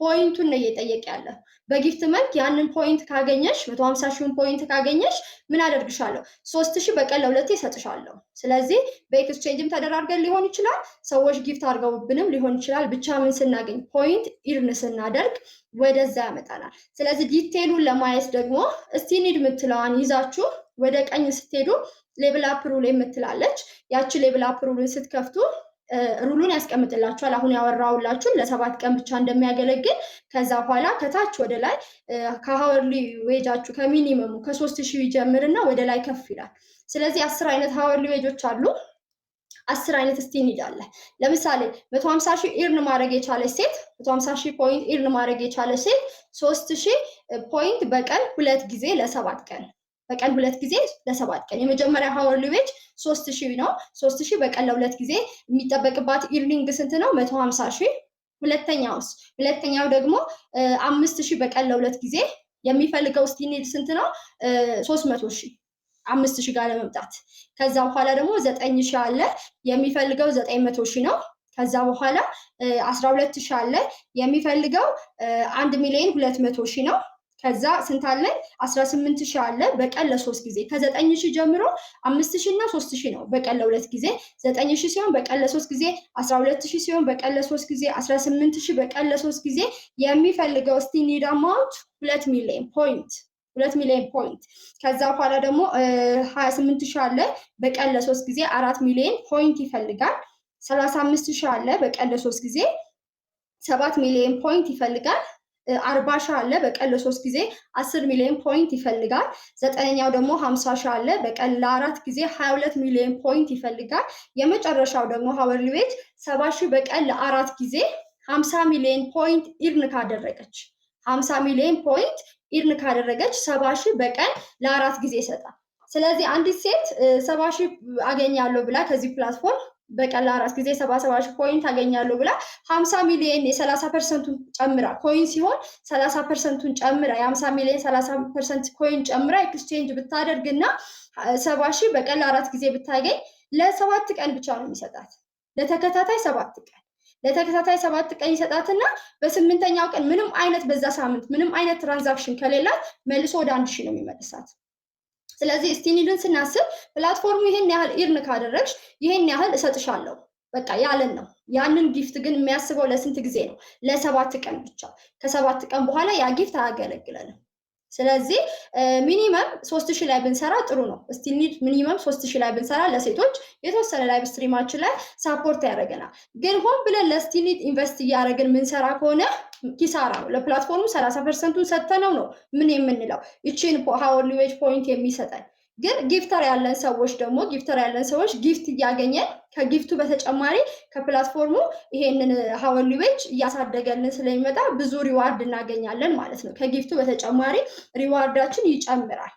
ፖይንቱን ነው እየጠየቀ ያለው። በጊፍት መልክ ያንን ፖይንት ካገኘሽ 150 ሺውን ፖይንት ካገኘሽ ምን አደርግሻለሁ? 3000 በቀን ለሁለቴ እሰጥሻለሁ። ስለዚህ በኤክስቼንጅም ተደራርገን ሊሆን ይችላል፣ ሰዎች ጊፍት አድርገውብንም ሊሆን ይችላል። ብቻ ምን ስናገኝ ፖይንት ኢርን ስናደርግ ወደዛ ያመጣናል። ስለዚህ ዲቴሉን ለማየት ደግሞ እስቲ ኒድ የምትለዋን ይዛችሁ ወደ ቀኝ ስትሄዱ ሌቭል አፕ ሩል የምትላለች ያቺ ሌቭል አፕ ሩልን ስትከፍቱ ሩሉን ያስቀምጥላችኋል። አሁን ያወራውላችሁን ለ7 ቀን ብቻ እንደሚያገለግል። ከዛ በኋላ ከታች ወደ ላይ ከሀወርሊ ዌጃችሁ ከሚኒመሙ ከ3000 ይጀምርና ወደ ላይ ከፍ ይላል። ስለዚህ 10 አይነት ሀወርሊ ዌጆች አሉ። 10 አይነት እስቲ እንሂዳለ። ለምሳሌ 150 ሺህ ኢርን ማድረግ የቻለች ሴት 150 ሺህ ፖይንት ኢርን ማድረግ የቻለች ሴት 3000 ፖይንት በቀን 2 ጊዜ ለ7 ቀን በቀን 2 ጊዜ ለ7 ቀን የመጀመሪያ ሀወርሊ ዌጅ 3000 ነው። 3000 በቀን ለ2 ጊዜ የሚጠበቅባት ኢርኒንግ ስንት ነው? 150 ሺህ። ሁለተኛው ደግሞ 5000 በቀን ለ2 ጊዜ የሚፈልገው እስቲ ኒድ ስንት ነው? 300 ሺህ 5000 ጋር ለመምጣት። ከዛ በኋላ ደግሞ 9000 አለ የሚፈልገው 900 ሺህ ነው። ከዛ በኋላ 12000 አለ የሚፈልገው 1,200,000 ሺህ ነው። ከዛ ስንት አለን? 18000 አለ በቀን ለ3 ጊዜ። ከ9000 ጀምሮ 5000 እና 3000 ነው በቀን ለ2 ጊዜ። 9000 ሲሆን በቀን ለ3 ጊዜ፣ 12000 ሲሆን በቀን ለ3 ጊዜ፣ 18000 በቀን ለ3 ጊዜ የሚፈልገው እስቲ ኒድ አማውንት 2 ሚሊዮን ፖይንት 2 ሚሊዮን ፖይንት። ከዛ በኋላ ደግሞ 28000 አለ በቀን ለ3 ጊዜ 4 ሚሊዮን ፖይንት ይፈልጋል። 35000 አለ በቀን ለ3 ጊዜ 7 ሚሊዮን ፖይንት ይፈልጋል። 40,000 አለ በቀን ለ3 ጊዜ 10 ሚሊዮን ፖይንት ይፈልጋል። 9ኛው ደግሞ 50,000 አለ በቀን ለ4 ጊዜ 22 ሚሊዮን ፖይንት ይፈልጋል። የመጨረሻው ደግሞ ሀወርሊ ዌጅ 70,000 በቀን ለ4 ጊዜ 50 ሚሊዮን ፖይንት ኢርን ካደረገች 50 ሚሊዮን ፖይንት ኢርን ካደረገች 70,000 በቀን ለ4 ጊዜ ይሰጣል። ስለዚህ አንዲት ሴት 70,000 አገኛለሁ ብላ ከዚህ ፕላትፎርም በቀን ለ4 ጊዜ 77,000 ፖይንት አገኛለሁ ብላ 50 ሚሊዮን የ30% ጨምራ ኮይን ሲሆን 30%ን ጨምራ የ50 ሚሊዮን 30% ኮይን ጨምራ ኤክስቼንጅ ብታደርግና 70,000 በቀን ለ4 ጊዜ ብታገኝ ለ7 ቀን ብቻ ነው የሚሰጣት። ለተከታታይ 7 ቀን ለተከታታይ 7 ቀን ይሰጣትና በ8ኛው ቀን ምንም አይነት በዛ ሳምንት ምንም አይነት ትራንዛክሽን ከሌላት መልሶ ወደ 1000 ነው የሚመልሳት። ስለዚህ እስቲ ኒድን ስናስብ ፕላትፎርሙ ይሄን ያህል ኢርን ካደረግሽ ይሄን ያህል እሰጥሻለሁ በቃ ያለን ነው። ያንን ጊፍት ግን የሚያስበው ለስንት ጊዜ ነው? ለ7 ቀን ብቻ። ከ7 ቀን በኋላ ያ ጊፍት አያገለግለንም። ስለዚህ ሚኒመም 3000 ላይ ብንሰራ ጥሩ ነው። እስቲ ኒድ ሚኒመም 3000 ላይ ብንሰራ ለሴቶች የተወሰነ ላይቭ ስትሪማችን ላይ ሳፖርት ያደርገናል። ግን ሆን ብለን ለስቲ ኒድ ኢንቨስት እያደረግን ምንሰራ ከሆነ ኪሳራ ነው። ለፕላትፎርሙ 30%ን ሰጥተነው ነው ምን የምንለው ይቺን ሀወርሊ ዌጅ ፖይንት የሚሰጠን። ግን ጊፍተር ያለን ሰዎች ጊፍት እያገኘን ከጊፍቱ በተጨማሪ ከፕላትፎርሙ ይሄንን ሀወርሊ ዌጅ እያሳደገልን ስለሚመጣ ብዙ ሪዋርድ እናገኛለን ማለት ነው። ከጊፍቱ በተጨማሪ ሪዋርዳችን ይጨምራል።